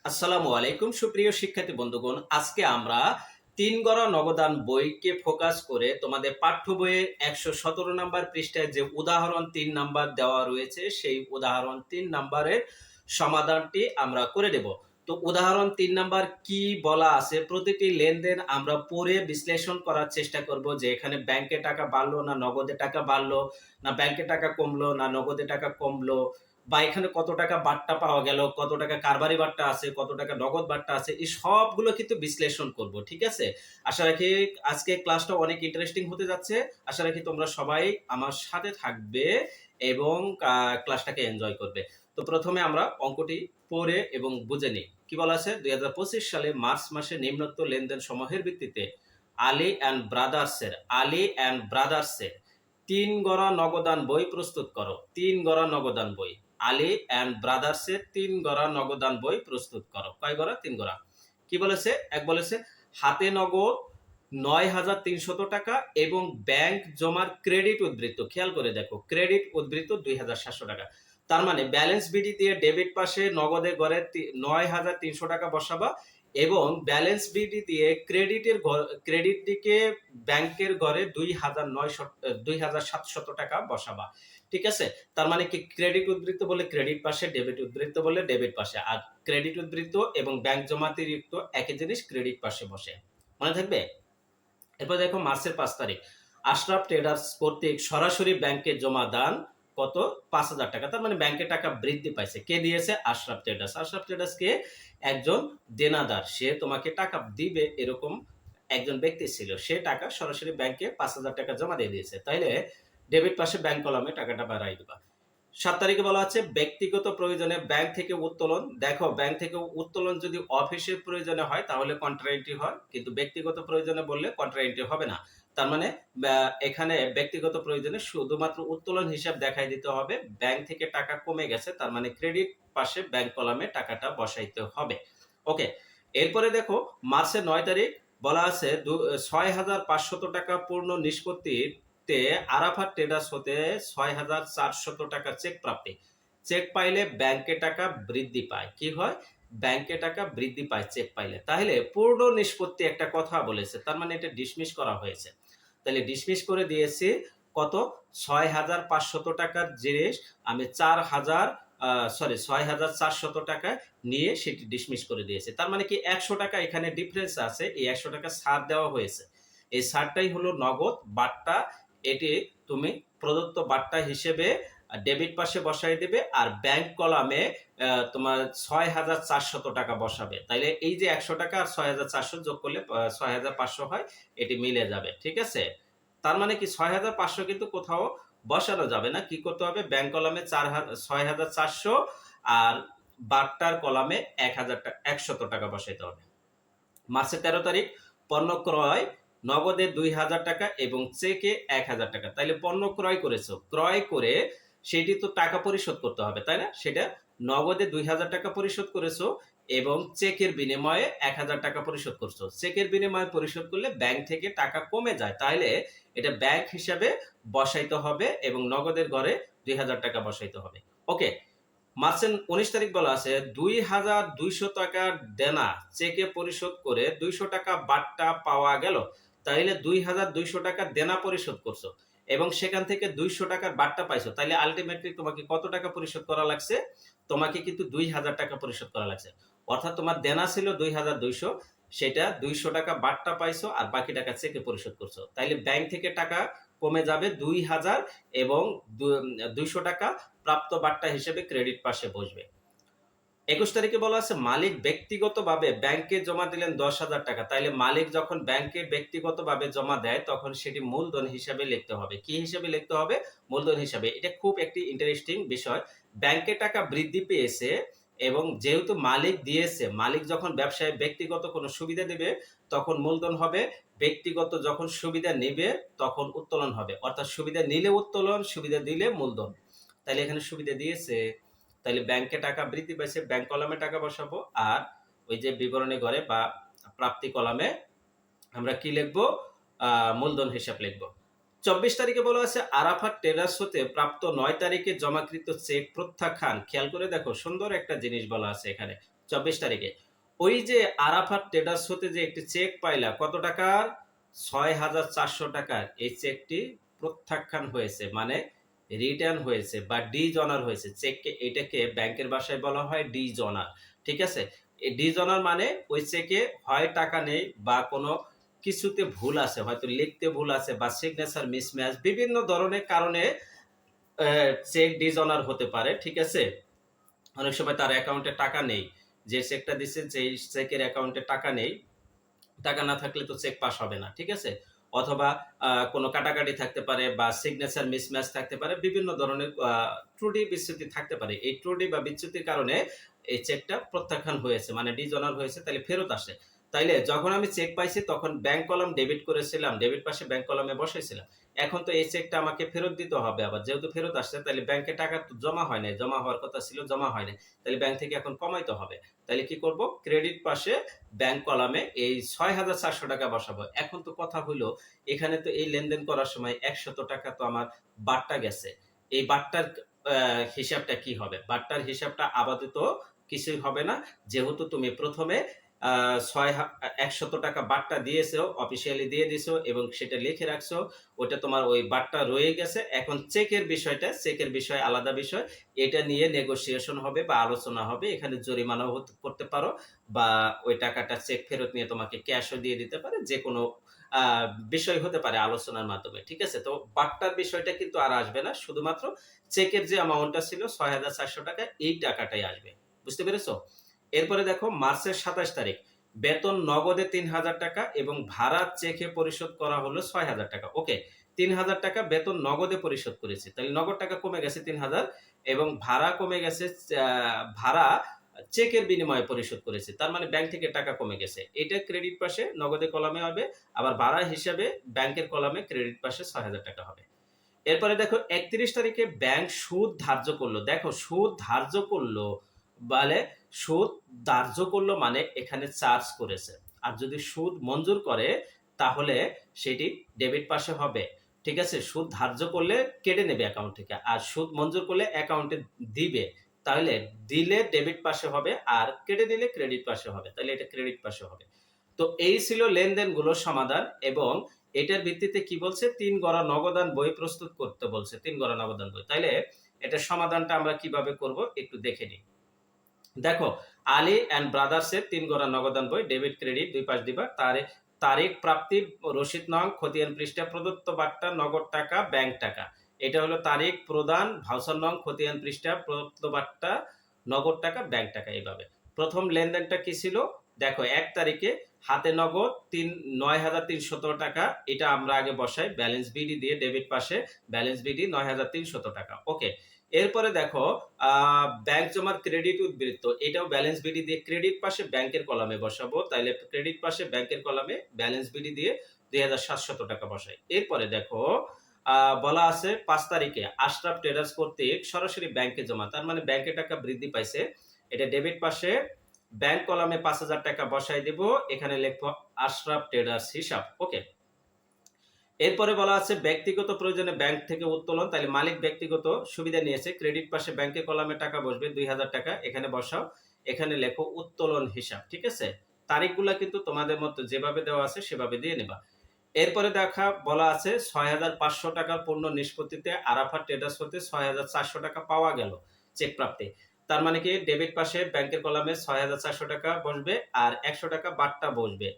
আসসালামু আলাইকুম সুপ্রিয় শিক্ষার্থী বন্ধুগণ, আজকে আমরা ৩ গড়া নগদান বইকে ফোকাস করে তোমাদের পাঠ্য বইয়ের ১১৭ নাম্বার পৃষ্ঠায় যে উদাহরণ ৩ নাম্বার দেওয়া রয়েছে সেই উদাহরণ ৩ নাম্বারের সমাধানটি আমরা করে দেব। তো উদাহরণ ৩ নাম্বার কি বলা আছে, প্রতিটি লেনদেন আমরা পড়ে বিশ্লেষণ করার চেষ্টা করব যে এখানে ব্যাংকে টাকা বাড়লো না নগদে টাকা বাড়লো, না ব্যাংকে টাকা কমলো না নগদে টাকা কমলো, বা এখানে কত টাকা বাট্টা পাওয়া গেল, কত টাকা কারবারি বাট্টা আছে, কত টাকা নগদ বাট্টা আছে, এই সবগুলো কিন্তু বিশ্লেষণ করব। ঠিক আছে, আশা রাখি আজকে ক্লাসটা অনেক ইন্টারেস্টিং হতে যাচ্ছে। আশা রাখি তোমরা সবাই আমার সাথে থাকবে এবং ক্লাসটাকে এনজয় করবে। তো প্রথমে আমরা অঙ্কটি পড়ে এবং বুঝে নিই। কি বলা আছে, 2025 সালে মার্চ মাসে নিম্নোক্ত লেনদেন সমূহের ভিত্তিতে আলী অ্যান্ড ব্রাদার্সের ৩ গড়া নগদান বই প্রস্তুত করো। ৩ গড়া নগদান বই, আলী অ্যান্ড ব্রাদার্সের ৩ গড়া নগদান বই প্রস্তুত করো। কয় গড়া? ৩ গড়া। কি বলেছে? এক বলেছে হাতে নগদ ৯,৩০০ টাকা এবং ব্যাংক জমার ক্রেডিট উদ্বৃত্ত, খেয়াল করে দেখো, ক্রেডিট উদ্বৃত্ত ২,৭০০ টাকা। তার মানে ব্যালেন্স বিডি দিয়ে ডেবিট পাশে নগদের ঘরে ৯,৩০০ টাকা বসাবা এবং ব্যালেন্স বিডি দিয়ে ক্রেডিট দিকে ব্যাংকের ঘরে ২,৭০০ টাকা বসাবা। ঠিক আছে, তার মানে কি, ক্রেডিট উদ্বৃত্ত বলে ক্রেডিট পাশে, ডেবিট উদ্বৃত্ত বলে ডেবিট পাশে, আর ক্রেডিট উদ্বৃত্ত এবং ব্যাংক জমাতিরিক্ত একই জিনিস, ক্রেডিট পাশে বসে। মনে থাকবে? এরপর দেখো মার্চের ৫ তারিখ আশরাফ ট্রেডার্স কর্তৃক সরাসরি ব্যাংকে জমা দান কত? ৫,০০০ টাকা। তার মানে ব্যাংকে টাকা বৃদ্ধি পাইছে। কে দিয়েছে? আশরাফ ট্রেডার্স। আশরাফ ট্রেডার্স কে? একজন দেনাদার, সে তোমাকে টাকা দিবে এরকম একজন ব্যক্তি ছিল, সে টাকা সরাসরি ব্যাংকে ৫,০০০ টাকা জমা দিয়ে দিয়েছে। তাইলে ডেবিট পাশে ব্যাংক কলামে টাকাটা বাড়াই দিবা। ৭ তারিখে বলা আছে ব্যক্তিগত প্রয়োজনে ব্যাংক থেকে উত্তোলন। দেখো, ব্যাংক থেকে উত্তোলন যদি অফিসের প্রয়োজনে হয় তাহলে কন্ট্রা এন্ট্রি হয়, কিন্তু ব্যক্তিগত প্রয়োজনে বললে কন্ট্রা এন্ট্রি হবে না। তার মানে এখানে ব্যক্তিগত প্রয়োজনে শুধুমাত্র উত্তোলন হিসাব দেখাই দিতে হবে। ব্যাংক থেকে টাকা কমে গেছে, তার মানে ক্রেডিট পাশে ব্যাংক কলামে টাকাটা বসাইতে হবে। ওকে, এরপরে দেখো মার্চের ৯ তারিখ বলা আছে ৬,৫০০ টাকা পূর্ণ নিষ্পত্তির আরাফাত ট্রেডার্স হতে ৬,৪০০ টাকা চেক প্রাপ্তি। চেক পাইলে ব্যাংকে টাকা বৃদ্ধি পায়। কি হয়? ব্যাংকে টাকা বৃদ্ধি পায় চেক পাইলে। তাহলে পূর্ণ নিষ্পত্তি একটা কথা বলেছে, তার মানে এটা ডিসমিস করা হয়েছে। তাহলে ডিসমিস করে দিয়েছি কত? ৬,৫০০ টাকার জিনিস আমি ৬,৪০০ টাকা নিয়ে সেটি ডিসমিস করে দিয়েছে। তার মানে কি ১০০ টাকা এখানে ডিফারেন্স আছে, এই ১০০ টাকা ছাড় দেওয়া হয়েছে। এই ছাড়টাই হলো নগদ বাট্টা। এটি তুমি প্রদত্ত বাট্টা হিসেবে ডেবিট পাশে বসাই দেবে আর ব্যাংক কলামে তোমার ৬,৪০০ টাকা বসাবে। তাইলে এই যে ১০০ টাকা আর ৬,৪০০ যোগ করলে ৬,৫০০ হয়, এটি মিলে যাবে। ঠিক আছে, তার মানে কি ৬,৫০০ কিন্তু কোথাও বসানো যাবে না। কি করতে হবে? ব্যাংক কলামে ৬,৪০০ আর বাট্টার কলামে ১,১০০ টাকা বসাইতে হবে। মার্চের ১৩ তারিখ পণ্য ক্রয় নগদে ২,০০০ টাকা এবং চেকে ১,০০০ টাকা। তাইলে পণ্য ক্রয় করেছো, ক্রয় করে সেটি তো টাকা পরিশোধ করতে হবে, তাই না? সেটা নগদে ২,০০০ টাকা পরিশোধ করেছো এবং চেকের বিনিময়ে ১,০০০ টাকা পরিশোধ করছো। চেকের বিনিময়ে পরিশোধ করলে ব্যাংক থেকে টাকা কমে যায়, তাইলে এটা ব্যাংক হিসাবে বসাইতে হবে এবং নগদের ঘরে ২,০০০ টাকা বসাইতে হবে। ওকে, মার্চের ১৯ তারিখ বলা আছে ২,২০০ টাকার দেনা চেকে পরিশোধ করে ২০০ টাকা বাট্টা পাওয়া গেল। তাইলে ২,২০০ টাকা দেনা পরিশোধ করছো এবং সেখান থেকে ২০০ টাকার বাট্টা পাইছো। তাইলে আলটিমেটলি তোমাকে কত টাকা পরিশোধ করা লাগছে? তোমাকে কিন্তু ২,০০০ টাকা পরিশোধ করা লাগছে। অর্থাৎ তোমার দেনা ছিল ২,২০০, সেটা ২০০ টাকা বাট্টা পাইছো আর বাকি টাকা চেকে পরিশোধ করছো। তাইলে ব্যাংক থেকে টাকা কমে যাবে ২,০০০ এবং ২০০ টাকা প্রাপ্ত বাট্টা হিসেবে ক্রেডিট পাশে বসবে। ২১ তারিখে বলা আছে মালিক ব্যক্তিগতভাবে ব্যাংকে জমা দিলেন ১০,০০০ টাকা। তাইলে মালিক যখন ব্যাংকে ব্যক্তিগতভাবে জমা দেয় তখন সেটি মূলধন হিসাবে লিখতে হবে। কি হিসাবে লিখতে হবে? মূলধন হিসাবে। এটা খুব একটি ইন্টারেস্টিং বিষয়। ব্যাংকে টাকা বৃদ্ধি পেয়েছে এবং যেহেতু মালিক দিয়েছে, মালিক যখন ব্যবসায় ব্যক্তিগত কোনো সুবিধা দেবে তখন মূলধন হবে, ব্যক্তিগত যখন সুবিধা নেবে তখন উত্তোলন হবে। অর্থাৎ সুবিধা নিলে উত্তোলন, সুবিধা দিলে মূলধন। তাইলে এখানে সুবিধা দিয়েছে, তাইলে ব্যাংকে টাকা বৃদ্ধি পাইছে, ব্যাংক কলামে টাকা বসাবো আর ওই যে বিবরণী ঘরে বা প্রাপ্তি কলামে আমরা কি লিখবো? মূলধন হিসাব লিখবো। 24 তারিখে বলা আছে আরাফাত ট্রেডার্স হতে প্রাপ্ত 9 তারিখে জমাকৃত চেক প্রত্যাখ্যান। খেয়াল করে দেখো, সুন্দর একটা জিনিস বলা আছে এখানে। 24 তারিখে ওই যে আরাফাত ট্রেডার্স হতে যে একটি চেক পাইলা, কত টাকার? 6,400 টাকার। এই চেকটি প্রত্যাখ্যান হয়েছে, মানে রিটার্ন হয়েছে বা ডিজনার হয়েছে। চেককে, এটাকে ব্যাংকের ভাষায় বলা হয় ডিজনার। ঠিক আছে? এই ডিজনার মানে ওই চেকে হয় টাকা নেই বা কোনো কিছুতে ভুল আছে, হয়তো লিখতে ভুল আছে বা সিগনেচার মিসম্যাচ, বিভিন্ন ধরনের কারণে চেক ডিজনার হতে পারে। ঠিক আছে? অনেক সময় তার অ্যাকাউন্টে টাকা নেই, যে চেকটা দিচ্ছে সেই চেকের অ্যাকাউন্টে টাকা নেই, টাকা না থাকলে তো চেক পাস হবে না। ঠিক আছে? অথবা কোনো কাটাকাটি থাকতে পারে বা সিগনেচার মিসম্যাচ থাকতে পারে, বিভিন্ন ধরনের ত্রুটি বিচ্যুতি থাকতে পারে। এই ত্রুটি বা বিচ্যুতির কারণে এই চেকটা প্রত্যাখ্যান হয়েছে, মানে ডিজনার হয়েছে, তাহলে ফেরত আসে। তাইলে যখন আমি চেক পাইছি তখন ব্যাংক কলাম ডেবিট করেছিলাম, ডেবিট পাশে ব্যাংক কলামে বসাইছিলাম। এখন তো এই চেকটা আমাকে ফেরত দিতে হবে আবার, যেহেতু ফেরত আসছে তাহলে ব্যাংকে টাকা তো জমা হয় নাই, জমা হওয়ার কথা ছিল, জমা হয় নাই, তাহলে ব্যাংক থেকে এখন কমাইতে হবে। তাহলে কি করব? ক্রেডিট পাশে ব্যাংক কলামে এই 6,400 টাকা বসাবো। এখন তো কথা হলো, এখানে তো এই লেনদেন করার সময় 100 টাকা তো আমার বাট্টা গেছে। এই বাট্টার হিসাবটা কি হবে? বাট্টার হিসাবটা আপাতত কিছুই হবে না, যেহেতু তুমি প্রথমে 100 টাকা বাট্টা দিয়েছো, অফিসিয়ালি দিয়ে দিছো এবং সেটা লিখে রাখছো, ওটা তোমার ওই বাট্টা রয়ে গেছে। এখন চেকের বিষয়টা, চেকের বিষয় আলাদা বিষয়, এটা নিয়ে নেগোসিয়েশন হবে বা আলোচনা হবে। এখানে জরিমানাও করতে পারো বা ওই টাকাটা চেক ফেরত নিয়ে তোমাকে ক্যাশও দিয়ে দিতে পারে, যে কোনো বিষয় হতে পারে আলোচনার মাধ্যমে। ঠিক আছে? তো বাট্টার বিষয়টা কিন্তু আর আসবে না, শুধুমাত্র চেকের যে অ্যামাউন্টটা ছিল 6,400 টাকা, এই টাকাটাই আসবে। বুঝতে পেরেছো? এরপরে দেখো মার্চের 27 তারিখ বেতন নগদে 3,000 টাকা এবং ভাড়া চেকে পরিশোধ করা হলো 6,000 টাকা। ওকে, 3,000 টাকা বেতন নগদে পরিশোধ করেছি, তাহলে নগদ টাকা কমে গেছে 3,000 এবং ভাড়া কমে গেছে, ভাড়া চেকের বিনিময়ে পরিশোধ করেছে, তার মানে ব্যাংক থেকে টাকা কমে গেছে। এটা ক্রেডিট পাশে নগদে কলামে হবে, আবার ভাড়া হিসাবে ব্যাংকের কলামে ক্রেডিট পাশে 6,000 টাকা হবে। এরপরে দেখো 31 তারিখে ব্যাংক সুদ ধার্য করলো। দেখো, সুদ ধার্য করলো বলে, সুদ ধার্য করলো মানে এখানে চার্জ করেছে। আর যদি সুদ মঞ্জুর করে তাহলে সেটি ডেবিট পাশে হবে। ঠিক আছে? সুদ ধার্য করলে কেটে নেবে অ্যাকাউন্ট থেকে, আর সুদ মঞ্জুর করলে অ্যাকাউন্টে দিবে। তাহলে দিলে ডেবিট পাশে হবে আর কেটে দিলে ক্রেডিট পাশে হবে, তাহলে এটা ক্রেডিট পাশে হবে। তো এই ছিল লেনদেনগুলোর সমাধান, এবং এটার ভিত্তিতে কি বলছে? 3 গড়া নগদান বই প্রস্তুত করতে বলছে, 3 গড়া নগদান বই। তাইলে এটার সমাধানটা আমরা কিভাবে করব একটু দেখে নিই। দেখো, আলী অ্যান্ড ব্রাদার্স এর 3 গড়া নগদান বই, ডেবিট ক্রেডিট দুই পাশ দিবা। তারিখ প্রাপ্তি রসিদ নং, খতিয়ান পৃষ্ঠা, প্রদত্ত বাট্টা নগদ টাকা, ব্যাংক টাকা। এটা হলো তারিখ প্রদান, ভাউচার নং, খতিয়ান পৃষ্ঠা, প্রদত্ত বাট্টা নগদ টাকা, ব্যাংক টাকা। এইভাবে প্রথম লেনদেনটা কি ছিল? দেখো, 1 তারিখে হাতে নগদ 9,300 টাকা, এটা আমরা আগে বসাই ব্যালেন্স বিডি দিয়ে, ডেবিট পাশে ব্যালেন্স বিডি 9,300 টাকা। ওকে, এরপরে দেখো ব্যাংক জমার ক্রেডিট উদ্বৃত্ত, এটাও ব্যালেন্স বিডি দিয়ে ক্রেডিট পাশে ব্যাংকের কলামে বসাবো, তাইলে ক্রেডিট পাশে ব্যাংকের কলামে ব্যালেন্স বিডি দিয়ে 2,700 টাকা বসাই। এরপরে দেখো বলা আছে 5 তারিখে আশরাফ ট্রেডার্স কর্তৃক সরাসরি ব্যাংকে জমা, তার মানে ব্যাংকে টাকা বৃদ্ধি পাইছে, এটা ডেবিট পাশে ব্যাংক কলামে 5,000 টাকা বসাই দেব, এখানে লিখবো আশরাফ ট্রেডার্স হিসাব। ওকে, এরপরে বলা আছে ব্যক্তিগত প্রয়োজনে ব্যাংক থেকে উত্তোলন, তাহলে মালিক ব্যক্তিগত সুবিধা নিয়েছে, ক্রেডিট পাশে ব্যাংকের কলামে টাকা বসবে 2,000 টাকা, এখানে বসাও, এখানে লেখো উত্তোলন হিসাব। ঠিক আছে? তারিখগুলা কিন্তু তোমাদের মতো যেভাবে দেওয়া আছে সেভাবে দিয়ে নেবা। এরপরে বলা আছে 6,500 টাকার পণ্য নিষ্পত্তিতে আরাফাত ট্রেডার্স হতে 6,400 টাকা পাওয়া গেল চেক প্রাপ্তি। তার মানে কি, ডেবিট পাশে ব্যাংকের কলামে 6,400 টাকা বসবে আর 100 টাকা বাট্টা বসবে।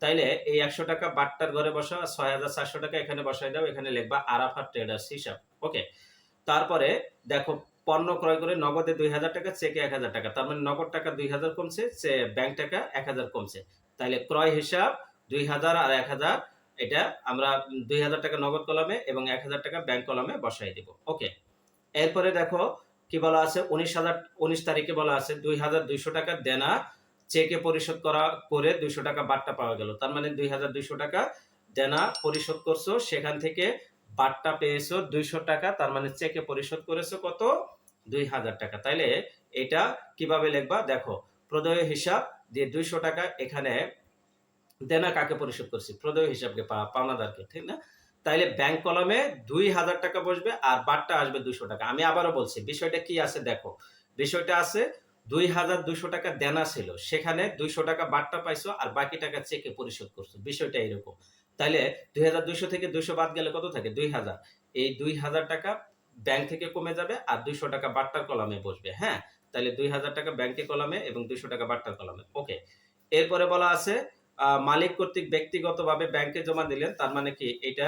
তাইলে এই 100 টাকা বাট্টার ঘরে বসাও, 6,400 টাকা এখানে বসাই দাও, এখানে লিখবা আরাফাত ট্রেডার্স হিসাব। ওকে, তারপরে দেখো পণ্য ক্রয় করে নগদে 2,000 টাকা, চেকে 1,000 টাকা, তার মানে নগদ টাকা 2,000 কমছে, ব্যাংক টাকা 1,000 কমছে। তাইলে ক্রয় হিসাব 2,000 আর 1,000, এটা আমরা 2,000 টাকা নগদ কলামে এবং 1,000 টাকা ব্যাংক কলামে বসাই দিব। ওকে, এরপরে দেখো কি বলা আছে, 19 তারিখে বলা আছে 2,200 টাকা দেনা চেকে পরিশোধ করে 200 টাকা বাট্টা পাওয়া গেল, তার মানে 2,200 টাকা দেনা পরিশোধ করছো, সেখান থেকে বাট্টা পেয়েছো 200 টাকা, তার মানে চেকে পরিশোধ করেছো কত? 2,000 টাকা। তাইলে এটা কিভাবে লিখবা? দেখো, প্রদেয় হিসাব দিয়ে 200 টাকা, এখানে দেনা কাকে পরিশোধ করছি? প্রদেয় হিসাবকে, পাওনাদারকে, ঠিক না? তাইলে ব্যাংক কলমে 2000 টাকা বসবে আর বাট্টা আসবে 200 টাকা। আমি আবারও বলছি বিষয়টা কি আছে দেখো। বিষয়টা আছে 2200 টাকা দেনা ছিল। সেখানে 200 টাকা বাট্টা পাইছো আর বাকি টাকা চেকে পরিশোধ করছো। বিষয়টা এরকম। তাইলে 2200 থেকে 200 বাদ গেলে কত থাকে? 2000। এই 2000 টাকা ব্যাংক থেকে কমে যাবে আর 200 টাকা বাট্টার কলমে বসবে। হ্যাঁ? তাইলে 2000 টাকা ব্যাংকের কলমে এবং 200 টাকা বাট্টার কলমে। ওকে। এরপরে বলা আছে মালিক কর্তৃক ব্যক্তিগতভাবে ব্যাংকে জমা দিলেন। তার মানে কি এটা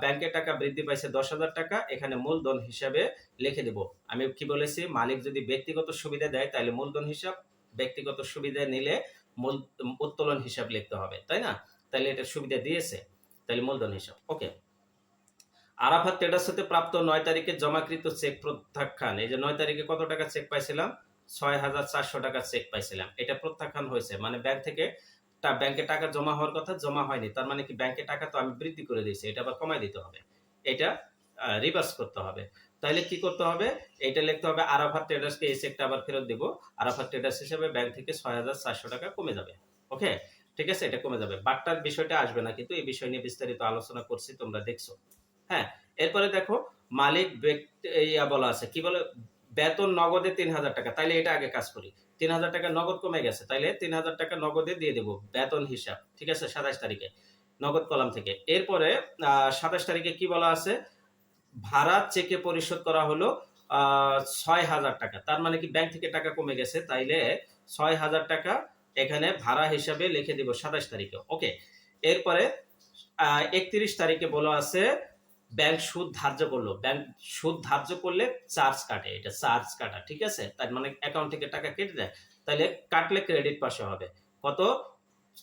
ব্যাংকের টাকা বৃদ্ধি পাইছে 10,000 টাকা। এখানে মূলধন হিসাবে লিখে দেব। আমি কি বলেছি? মালিক যদি ব্যক্তিগত সুবিধা দেয় তাহলে মূলধন হিসাব, ব্যক্তিগত সুবিধা নিলে মূল উত্তোলন হিসাব লিখতে হবে। তাই না? তাহলে এটা সুবিধা দিয়েছে। তাহলে মূলধন হিসাব। ওকে। আরাফাত ট্রেডার্স হতে প্রাপ্ত 9 তারিখে জমাকৃত চেক প্রত্যাখ্যান। এই যে 9 তারিখে কত টাকা চেক পাইছিলাম? 6,400 টাকা চেক পাইছিলাম। এটা প্রত্যাখ্যান হয়েছে। মানে ব্যাংক থেকে ব্যাংকে টাকা জমা হওয়ার কথা জমা হয়নি। তার মানে কি ব্যাংকে টাকা তো আমি বৃদ্ধি করে দিয়েছি। এটা আবার কমায় দিতে হবে। এটা রিভার্স করতে হবে। তাহলে কি করতে হবে? এটা লিখতে হবে আরাফাত ট্রেডার্সকে এই চেকটা আবার ফেরত দেব। আরাফাত ট্রেডার্স হিসেবে ব্যাংক থেকে 6,400 টাকা কমে যাবে। ওকে? ঠিক আছে? এটা কমে যাবে। বাট্টার বিষয়টা আসবে না কিন্তু এই বিষয় নিয়ে বিস্তারিত আলোচনা করছি তোমরা দেখছো। হ্যাঁ, এরপরে দেখো মালিক ব্যক্তি বলা আছে কি বলে বেতন নগদে 3000 টাকা। তাইলে এটা আগে কাজ করি। 3000 টাকা নগদ কমে গেছে। তাইলে 3000 টাকা নগদে দিয়ে দেব বেতন হিসাব। ঠিক আছে? 27 তারিখে নগদ কলাম থেকে। এরপরে 27 তারিখে কি বলা আছে? ভাড়া চেকে পরিশোধ করা হলো 6000 টাকা। তার মানে কি ব্যাংক থেকে টাকা কমে গেছে। তাইলে 6000 টাকা এখানে ভাড়া হিসাবে লিখে দিব 27 তারিখে। ওকে। এরপরে 31 তারিখে বলা আছে ব্যাংক সুদ ধার্য করলো। ব্যাংক সুদ ধার্য করলে চার্জ কাটে। এটা চার্জ কাটা। ঠিক আছে? তার মানে অ্যাকাউন্ট থেকে টাকা কেটে দেয়। তাহলে কাটলে ক্রেডিট পাশে হবে। কত?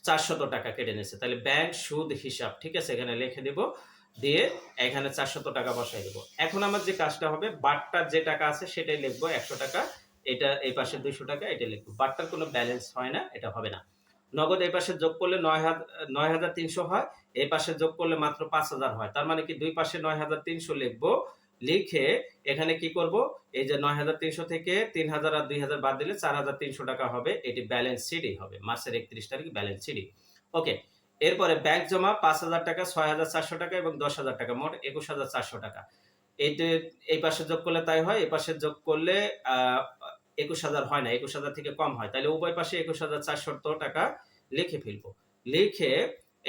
400 টাকা কেটে নিয়েছে। তাহলে ব্যাংক সুদ হিসাব। ঠিক আছে? এখানে লিখে দেব। দিয়ে এখানে 400 টাকা বসাই দেব। এখন আমার যে কাজটা হবে বাট্টার যে টাকা আছে সেটাই লিখবো 100 টাকা। এটা এই পাশে 200 টাকা এটা লিখবো। বাট্টার কোনো ব্যালেন্স হয় না, এটা হবে না। নগদ এই পাশে যোগ করলে 9,300 হয়। এই পাশে যোগ করলে মাত্র 5,000 হয়। তার মানে কি দুই পাশে 9,300 লিখবো। লিখে এখানে কি করব? এই যে 9,300 থেকে 3,000 আর 2,000 বাদ দিলে 4,300 টাকা হবে। এটি ব্যালেন্স শিটই হবে। মার্চের 31 তারিখ ব্যালেন্স শিটই। ওকে। এরপরে ব্যাংক জমা 5,000 টাকা, 6,400 টাকা এবং 10,000 টাকা, মোট 21,400 টাকা। এই পাশে যোগ করলে তাই হয়, এই পাশে যোগ করলে 21,000 হয় না, 21,000 থেকে কম হয়। তাহলে উভয় পাশে 21,400 টাকা লিখে ফেলবো। লিখে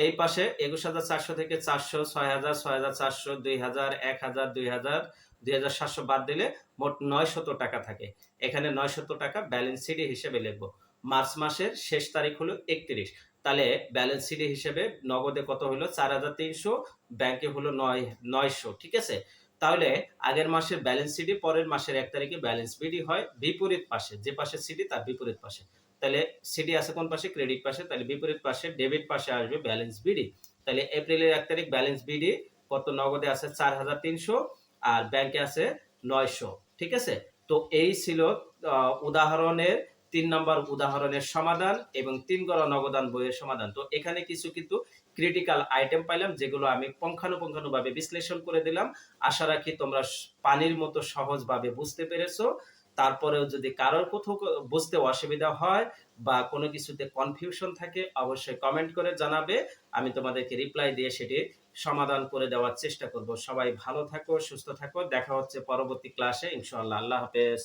এই পাশে 21,400 থেকে 400, 6,000, 6,400, 2,000, 1,000, 2,000, 2,700 বাদ দিলে মোট 900 টাকা থাকে। এখানে 900 টাকা ব্যালেন্স শিট হিসেবে লিখবো। মার্চ মাসের শেষ তারিখ হলো 31। তাহলে ব্যালেন্স শিট হিসেবে নগদে কত হলো? 4,300, ব্যাংকে হলো 900। ঠিক আছে? তাহলে আগের মাসের ব্যালেন্স সিডি পরের মাসের 1 তারিখে ব্যালেন্স বিডি হয় বিপরীত পাশে। যে পাশে সিডি তার বিপরীত পাশে। তাহলে সিডি আছে কোন পাশে? ক্রেডিট পাশে। তাহলে বিপরীত পাশে ডেবিট পাশে আসবে ব্যালেন্স বিডি। তাহলে এপ্রিলের 1 তারিখ ব্যালেন্স বিডি কত? নগদে আছে 4,300 আর ব্যাংকে আছে 900। ঠিক আছে? তো এই ছিল উদাহরণের 3 নম্বর উদাহরণের সমাধান এবং 3 গড়া নগদান বইয়ের সমাধান। তো এখানে কিছু কিন্তু ক্রিটিক্যাল আইটেম পাইলাম যেগুলো আমি পুঙ্খানুপুঙ্খানুভাবে বিশ্লেষণ করে দিলাম। আশা রাখি তোমরা পানির মতো সহজভাবে বুঝতে পেরেছো। তারপরেও যদি কারোর কোথাও বুঝতে অসুবিধা হয় বা কোনো কিছুতে কনফিউশন থাকে অবশ্যই কমেন্ট করে জানাবে। আমি তোমাদেরকে রিপ্লাই দিয়ে সেটি সমাধান করে দেওয়ার চেষ্টা করব। সবাই ভালো থাকো, সুস্থ থাকো। দেখা হচ্ছে পরবর্তী ক্লাসে ইনশাআল্লাহ। আল্লাহ হাফেজ।